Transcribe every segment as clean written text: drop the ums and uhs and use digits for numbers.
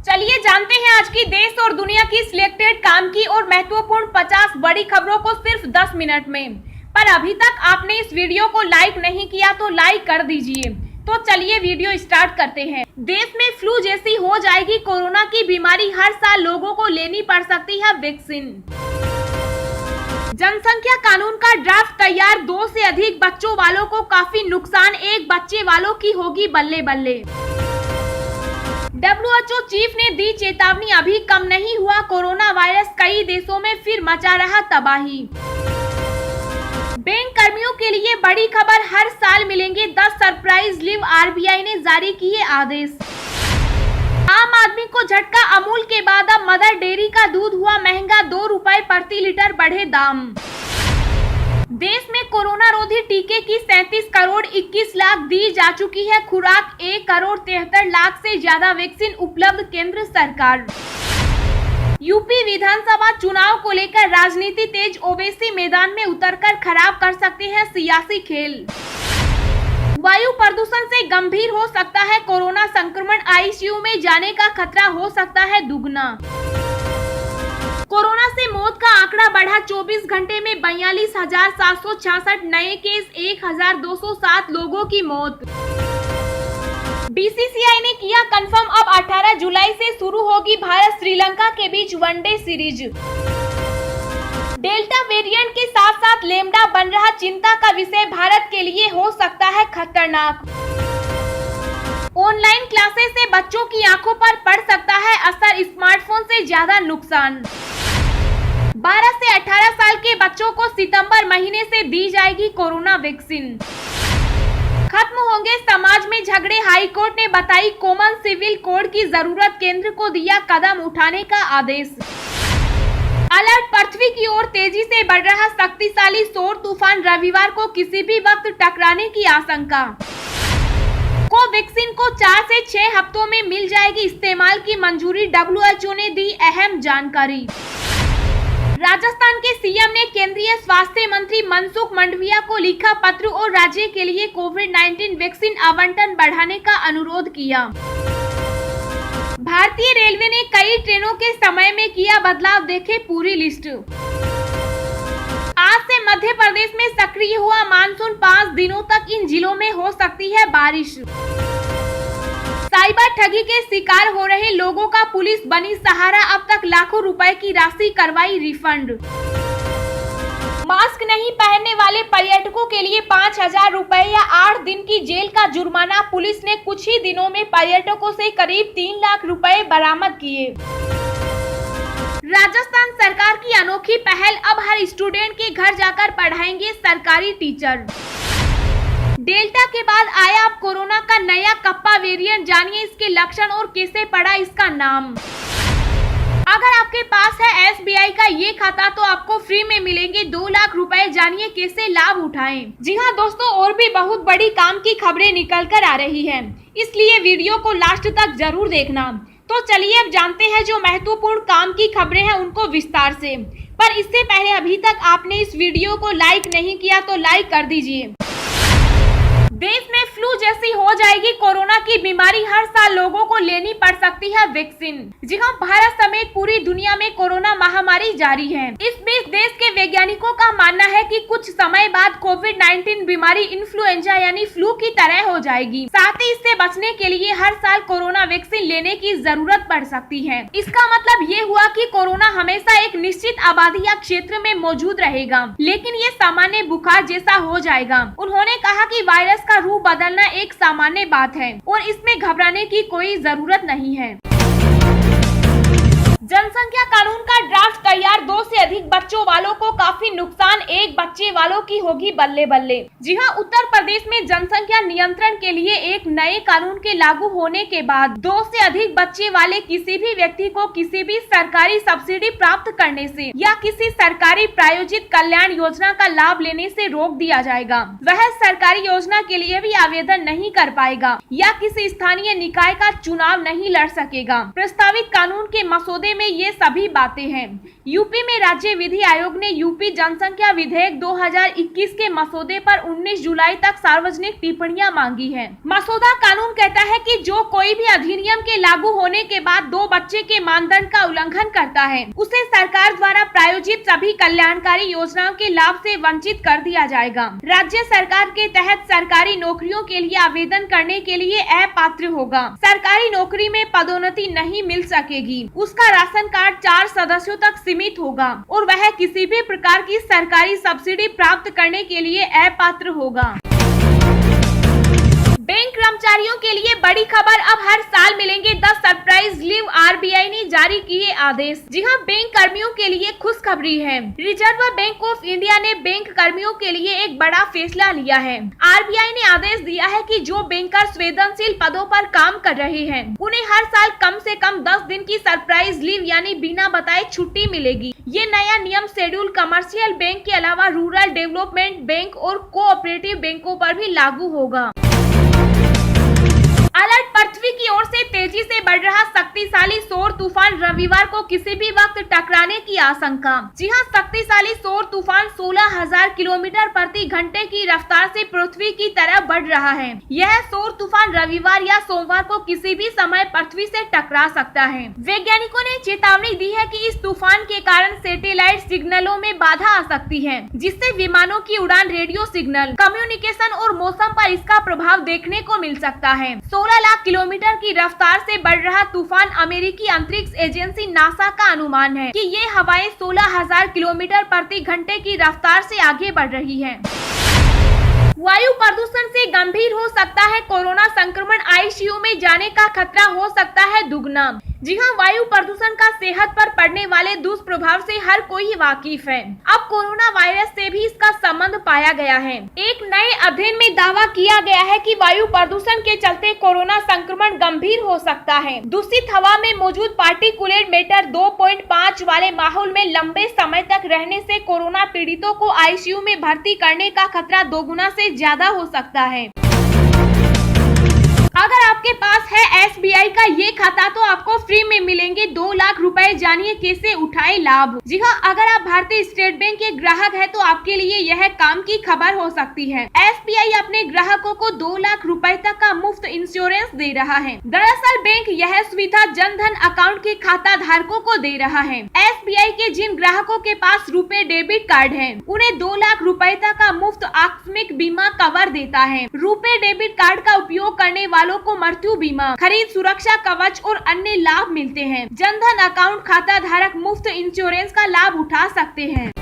चलिए जानते हैं आज की देश और दुनिया की सिलेक्टेड काम की और महत्वपूर्ण 50 बड़ी खबरों को सिर्फ 10 मिनट में। पर अभी तक आपने इस वीडियो को लाइक नहीं किया तो लाइक कर दीजिए। तो चलिए वीडियो स्टार्ट करते हैं। देश में फ्लू जैसी हो जाएगी कोरोना की बीमारी, हर साल लोगों को लेनी पड़ सकती है वैक्सीन। जनसंख्या कानून का ड्राफ्ट तैयार, 2 से अधिक बच्चों वालों को काफी नुकसान, एक बच्चे वालों की होगी बल्ले बल्ले। WHO चीफ ने दी चेतावनी, अभी कम नहीं हुआ कोरोना वायरस, कई देशों में फिर मचा रहा तबाही। बैंक कर्मियों के लिए बड़ी खबर, हर साल मिलेंगे 10 सरप्राइज लीव, RBI ने जारी किए आदेश। आम आदमी को झटका, अमूल के बाद अब मदर डेयरी का दूध हुआ महंगा, 2 रुपए प्रति लीटर बढ़े दाम। देश में कोरोना रोधी टीके की 37 करोड़ 21 लाख दी जा चुकी है खुराक, 1 करोड़ 73 लाख से ज्यादा वैक्सीन उपलब्ध केंद्र सरकार। यूपी विधानसभा चुनाव को लेकर राजनीति तेज, ओवैसी मैदान में उतरकर खराब कर सकते हैं सियासी खेल। वायु प्रदूषण से गंभीर हो सकता है कोरोना संक्रमण, ICU में जाने का खतरा हो सकता है दुगना। कोरोना से मौत का आंकड़ा बढ़ा, 24 घंटे में 42,766 नए केस, 1,207 लोगों की मौत। BCCI ने किया कंफर्म, अब 18 जुलाई से शुरू होगी भारत श्रीलंका के बीच वनडे सीरीज। डेल्टा वेरिएंट के साथ साथ लेम्डा बन रहा चिंता का विषय, भारत के लिए हो सकता है खतरनाक। ऑनलाइन क्लासेस से बच्चों की आंखों पर पड़ सकता है असर, स्मार्टफोन से ज्यादा नुकसान। 12 से 18 साल के बच्चों को सितंबर महीने से दी जाएगी कोरोना वैक्सीन। खत्म होंगे समाज में झगड़े, हाईकोर्ट ने बताई कॉमन सिविल कोड की जरूरत, केंद्र को दिया कदम उठाने का आदेश। अलर्ट, पृथ्वी की ओर तेजी से बढ़ रहा शक्तिशाली सौर तूफान, रविवार को किसी भी वक्त टकराने की आशंका। कोवैक्सीन को 4 से 6 हफ्तों में मिल जाएगी इस्तेमाल की मंजूरी, WHO ने दी अहम जानकारी। राजस्थान के CM ने केंद्रीय स्वास्थ्य मंत्री मनसुख मंडाविया को लिखा पत्र और राज्य के लिए कोविड-19 वैक्सीन आवंटन बढ़ाने का अनुरोध किया। भारतीय रेलवे ने कई ट्रेनों के समय में किया बदलाव, देखे पूरी लिस्ट। आज से मध्य प्रदेश में सक्रिय हुआ मानसून, 5 दिनों तक इन जिलों में हो सकती है बारिश। साइबर ठगी के शिकार हो रहे लोगों का पुलिस बनी सहारा, अब तक लाखों रुपए की राशि करवाई रिफंड। मास्क नहीं पहनने वाले पर्यटकों के लिए 5,000 रुपए या 8 दिन की जेल का जुर्माना, पुलिस ने कुछ ही दिनों में पर्यटकों से करीब 3 लाख रुपए बरामद किए। राजस्थान सरकार की अनोखी पहल, अब हर स्टूडेंट के घर जाकर पढ़ाएंगे सरकारी टीचर। डेल्टा के बाद आया अब कोरोना का नया कप्पा वेरिएंट, जानिए इसके लक्षण और कैसे पड़ा इसका नाम। अगर आपके पास है SBI का ये खाता तो आपको फ्री में मिलेंगे 2 लाख रुपए, जानिए कैसे लाभ उठाएं। जी हाँ दोस्तों, और भी बहुत बड़ी काम की खबरें निकल कर आ रही है, इसलिए वीडियो को लास्ट तक जरूर देखना। तो चलिए अब जानते हैं जो महत्वपूर्ण काम की खबरें हैं उनको विस्तार से। पर इससे पहले अभी तक आपने इस वीडियो को लाइक नहीं किया तो लाइक कर दीजिए। देश में फ्लू जैसी हो जाएगी कोरोना की बीमारी, हर साल लोगों को लेनी पड़ सकती है वैक्सीन। जी हाँ, भारत समेत पूरी दुनिया में कोरोना महामारी जारी है। इस बीच देश के वैज्ञानिकों का मानना है कि कुछ समय बाद कोविड-19 बीमारी इन्फ्लुएंजा यानी फ्लू की तरह हो जाएगी। साथ ही इससे बचने के लिए हर साल कोरोना वैक्सीन लेने की जरूरत पड़ सकती है। इसका मतलब ये हुआ कि कोरोना हमेशा एक निश्चित आबादी या क्षेत्र में मौजूद रहेगा, लेकिन ये सामान्य बुखार जैसा हो जाएगा। उन्होंने कहा कि वायरस का रूप बदलना एक सामान्य बात है और इसमें घबराने की कोई जरूरत नहीं है। जनसंख्या कानून का ड्राफ्ट तैयार, 2 से अधिक बच्चों वालों को काफी नुकसान, एक बच्चे वालों की होगी बल्ले बल्ले। जी हाँ, उत्तर प्रदेश में जनसंख्या नियंत्रण के लिए एक नए कानून के लागू होने के बाद 2 से अधिक बच्चे वाले किसी भी व्यक्ति को किसी भी सरकारी सब्सिडी प्राप्त करने से या किसी सरकारी प्रायोजित कल्याण योजना का लाभ लेने से रोक दिया जाएगा। वह सरकारी योजना के लिए भी आवेदन नहीं कर पाएगा या किसी स्थानीय निकाय का चुनाव नहीं लड़ सकेगा। प्रस्तावित कानून के मसौदे में ये सभी बातें हैं। यूपी में राज्य विधि आयोग ने यूपी जनसंख्या विधेयक 2021 के मसौदे पर 19 जुलाई तक सार्वजनिक टिप्पणियां मांगी है। मसौदा कानून कहता है कि जो कोई भी अधिनियम के लागू होने के बाद 2 बच्चे के मानदंड का उल्लंघन करता है, उसे सरकार द्वारा प्रायोजित सभी कल्याणकारी योजनाओं के लाभ से वंचित कर दिया जाएगा। राज्य सरकार के तहत सरकारी नौकरियों के लिए आवेदन करने के लिए अपात्र होगा। सरकारी नौकरी में पदोन्नति नहीं मिल सकेगी। उसका राशन कार्ड 4 सदस्यों तक सीमित होगा और वह किसी भी प्रकार की सरकारी सब्सिडी प्राप्त करने के लिए अपात्र होगा। बैंक कर्मचारियों के लिए बड़ी खबर, अब हर साल मिलेंगे 10 सरप्राइज लीव। आरबीआई ने जारी किए आदेश। जी हां, बैंक कर्मियों के लिए खुशखबरी है। रिजर्व बैंक ऑफ इंडिया ने बैंक कर्मियों के लिए एक बड़ा फैसला लिया है। आरबीआई ने आदेश दिया है कि जो बैंकर संवेदनशील पदों पर काम कर रहे हैं, उन्हें हर साल कम से कम 10 दिन की सरप्राइज लीव यानी बिना बताए छुट्टी मिलेगी। ये नया नियम शेड्यूल कमर्शियल बैंक के अलावा रूरल डेवलपमेंट बैंक और कोऑपरेटिव बैंकों पर भी लागू होगा। अलर्ट, पृथ्वी की ओर से तेजी से बढ़ रहा शक्तिशाली सौर तूफान, रविवार को किसी भी वक्त टकराने की आशंका। जी हां, शक्तिशाली सौर तूफान 16,000 किलोमीटर प्रति घंटे की रफ्तार से पृथ्वी की तरफ बढ़ रहा है। यह सौर तूफान रविवार या सोमवार को किसी भी समय पृथ्वी से टकरा सकता है। वैज्ञानिकों ने चेतावनी दी है कि इस तूफान के कारण सैटेलाइट सिग्नलों में बाधा आ सकती है, जिससे विमानों की उड़ान, रेडियो सिग्नल, कम्युनिकेशन और मौसम पर इसका प्रभाव देखने को मिल सकता है। 16 लाख किलोमीटर की रफ्तार से बढ़ रहा तूफान, अमेरिकी अंतरिक्ष एजेंसी नासा का अनुमान है कि ये हवाएं 16,000 किलोमीटर प्रति घंटे की रफ्तार से आगे बढ़ रही हैं। वायु प्रदूषण से गंभीर हो सकता है कोरोना संक्रमण, आईसीयू में जाने का खतरा हो सकता है दुगना। जी हां, वायु प्रदूषण का सेहत पर पड़ने वाले दुष्प्रभाव से हर कोई वाकिफ है। अब कोरोना वायरस से भी इसका संबंध पाया गया है। एक नए अध्ययन में दावा किया गया है कि वायु प्रदूषण के चलते कोरोना संक्रमण गंभीर हो सकता है। दूषित हवा में मौजूद पार्टिकुलेट मैटर 2.5 वाले माहौल में लंबे समय तक रहने से कोरोना पीड़ितों को आईसीयू में भर्ती करने का खतरा दोगुना से ज्यादा हो सकता है। अगर आपके पास है एसबीआई का ये खाता तो आपको फ्री में मिलेंगे 2 लाख रुपए। जानिए कैसे उठाए लाभ। जी हाँ, अगर आप भारतीय स्टेट बैंक के ग्राहक हैं तो आपके लिए यह काम की खबर हो सकती है। एसबीआई अपने ग्राहकों को 2 लाख रुपए तक का मुफ्त इंश्योरेंस दे रहा है। दरअसल बैंक यह सुविधा जन धन अकाउंट के खाता धारकों को दे रहा है। एसबीआई के जिन ग्राहकों के पास रुपए डेबिट कार्ड है, उन्हें 2 लाख रुपए तक का मुफ्त आकस्मिक बीमा कवर देता है। रुपए डेबिट कार्ड का उपयोग करने वालों को मृत्यु बीमा, खरीद सुरक्षा कवच और अन्य लाभ मिलते हैं। जनधन अकाउंट खाता धारक मुफ्त इंश्योरेंस का लाभ उठा सकते हैं।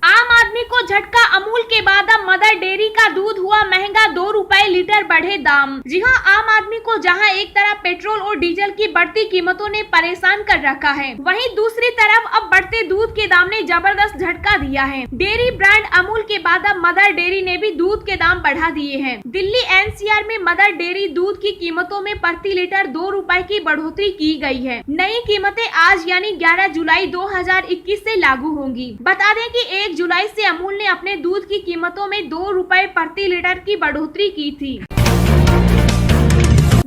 आम आदमी को झटका, अमूल के बाद अब मदर डेयरी का दूध हुआ महंगा, 2 रुपए लीटर बढ़े दाम। जी हाँ, आम आदमी को जहां एक तरफ पेट्रोल और डीजल की बढ़ती कीमतों ने परेशान कर रखा है, वहीं दूसरी तरफ अब बढ़ते दूध के दाम ने जबरदस्त झटका दिया है। डेयरी ब्रांड अमूल के बाद अब मदर डेयरी ने भी दूध के दाम बढ़ा दिए हैं। दिल्ली एनसीआर में मदर डेयरी दूध की कीमतों में प्रति लीटर 2 रुपए की बढ़ोतरी की गई है। नई कीमतें आज यानी 11 जुलाई 2021 से लागू होंगी। बता दें कि 1 जुलाई से अमूल ने अपने दूध की कीमतों में 2 रुपए प्रति लीटर की बढ़ोतरी की थी।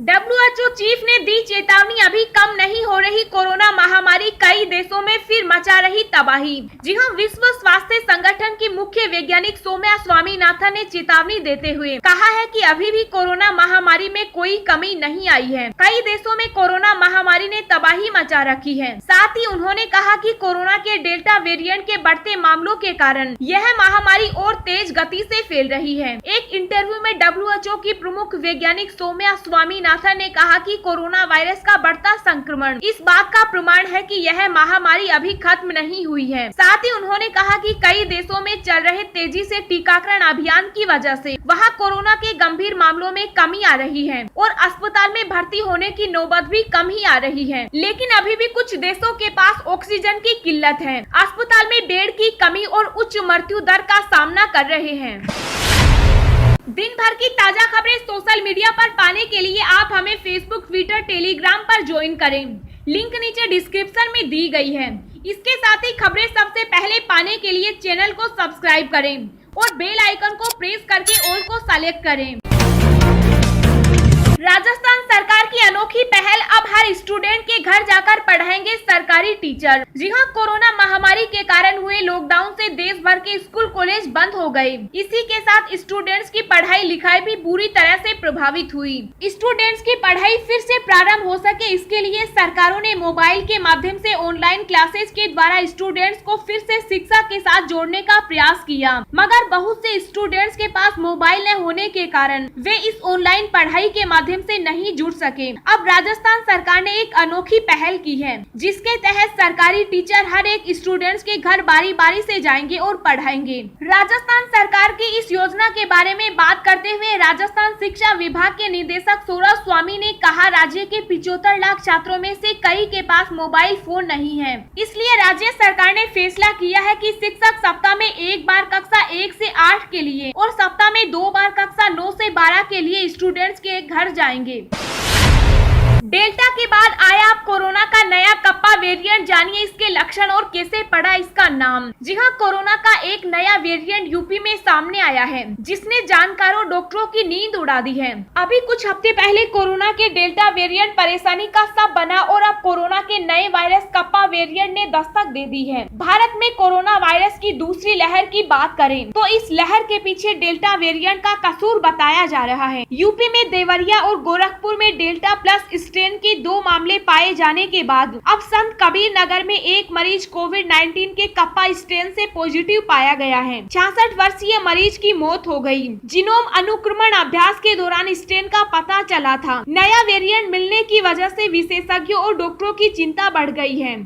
WHO चीफ ने दी चेतावनी, अभी कम नहीं हो रही कोरोना महामारी, कई देशों में फिर मचा रही तबाही। जी हां, विश्व स्वास्थ्य संगठन की मुख्य वैज्ञानिक सौम्या स्वामीनाथन ने चेतावनी देते हुए कहा है कि अभी भी कोरोना महामारी में कोई कमी नहीं आई है। कई देशों में कोरोना महामारी ने तबाही मचा रखी है। साथ ही उन्होंने कहा कि कोरोना के डेल्टा वेरिएंट के बढ़ते मामलों के कारण यह महामारी और तेज गति से फैल रही है। एक इंटरव्यू में WHO की प्रमुख वैज्ञानिक सौम्या स्वामीनाथन ने कहा कि कोरोना वायरस का बढ़ता संक्रमण इस बात का प्रमाण है कि यह महामारी अभी खत्म नहीं हुई है। साथ ही उन्होंने कहा कि कई देशों में चल रहे तेजी से टीकाकरण अभियान की वजह से वहां कोरोना के गंभीर मामलों में कमी आ रही है और अस्पताल में भर्ती होने की नौबत भी कम ही आ रही है। लेकिन अभी भी कुछ देशों के पास ऑक्सीजन की किल्लत है, अस्पताल में बेड की कमी और उच्च मृत्यु दर का सामना कर रहे हैं। दिन भर की ताजा खबरें सोशल मीडिया पर पाने के लिए आप हमें फेसबुक, ट्विटर, टेलीग्राम पर ज्वाइन करें। लिंक नीचे डिस्क्रिप्शन में दी गई है। इसके साथ ही खबरें सबसे पहले पाने के लिए चैनल को सब्सक्राइब करें और बेल आइकन को प्रेस करके ऑल को सेलेक्ट करें। राजस्थान सरकार की अनोखी पहल, अब हर स्टूडेंट के घर जाकर पढ़ाएंगे सरकारी टीचर। जी हां, कोरोना महामारी के कारण हुए लॉकडाउन से देश भर के स्कूल कॉलेज बंद हो गए। इसी के साथ स्टूडेंट्स की पढ़ाई लिखाई भी बुरी तरह से प्रभावित हुई। स्टूडेंट्स की पढ़ाई फिर से प्रारंभ हो सके, इसके लिए सरकारों ने मोबाइल के माध्यम से ऑनलाइन क्लासेस के द्वारा स्टूडेंट्स को फिर से शिक्षा के साथ जोड़ने का प्रयास किया, मगर बहुत से स्टूडेंट्स के पास मोबाइल न होने के कारण वे इस ऑनलाइन पढ़ाई के माध्यम से नहीं जुड़ सके। अब राजस्थान सरकार ने एक अनोखी पहल की है, जिसके तहत सरकारी टीचर हर एक स्टूडेंट्स के घर बारी बारी से जाएंगे और पढ़ाएंगे। राजस्थान सरकार की इस योजना के बारे में बात करते हुए राजस्थान शिक्षा विभाग के निदेशक सौरभ स्वामी ने कहा, राज्य के 75 लाख छात्रों में से कई के पास मोबाइल फोन नहीं है, इसलिए राज्य सरकार ने फैसला किया है कि शिक्षक सप्ताह में एक बार कक्षा 1 से 8 के लिए और सप्ताह में 2 बार कक्षा 9 से 12 के लिए स्टूडेंट्स के घर जाएंगे। डेल्टा के बाद आया अब कोरोना का नया कप्पा वेरिएंट, जानिए इसके लक्षण और कैसे पड़ा इसका नाम। जी हां, कोरोना का एक नया वेरिएंट यूपी में सामने आया है, जिसने जानकारों डॉक्टरों की नींद उड़ा दी है। अभी कुछ हफ्ते पहले कोरोना के डेल्टा वेरिएंट परेशानी का सब बना और अब कोरोना के नए वायरस कप्पा वेरिएंट ने दस्तक दे दी है। भारत में कोरोना वायरस की दूसरी लहर की बात करें तो इस लहर के पीछे डेल्टा वेरिएंट का कसूर बताया जा रहा है। यूपी में देवरिया और गोरखपुर में डेल्टा प्लस स्ट्रेन के 2 मामले पाए जाने के बाद अब संत कबीर नगर में एक मरीज कोविड-19 के कप्पा स्ट्रेन से पॉजिटिव पाया गया है। 66 वर्षीय मरीज की मौत हो गई। जीनोम अनुक्रमण अभ्यास के दौरान स्ट्रेन का पता चला था। नया वेरिएंट मिलने की वजह से विशेषज्ञों और डॉक्टरों की चिंता बढ़ गई है।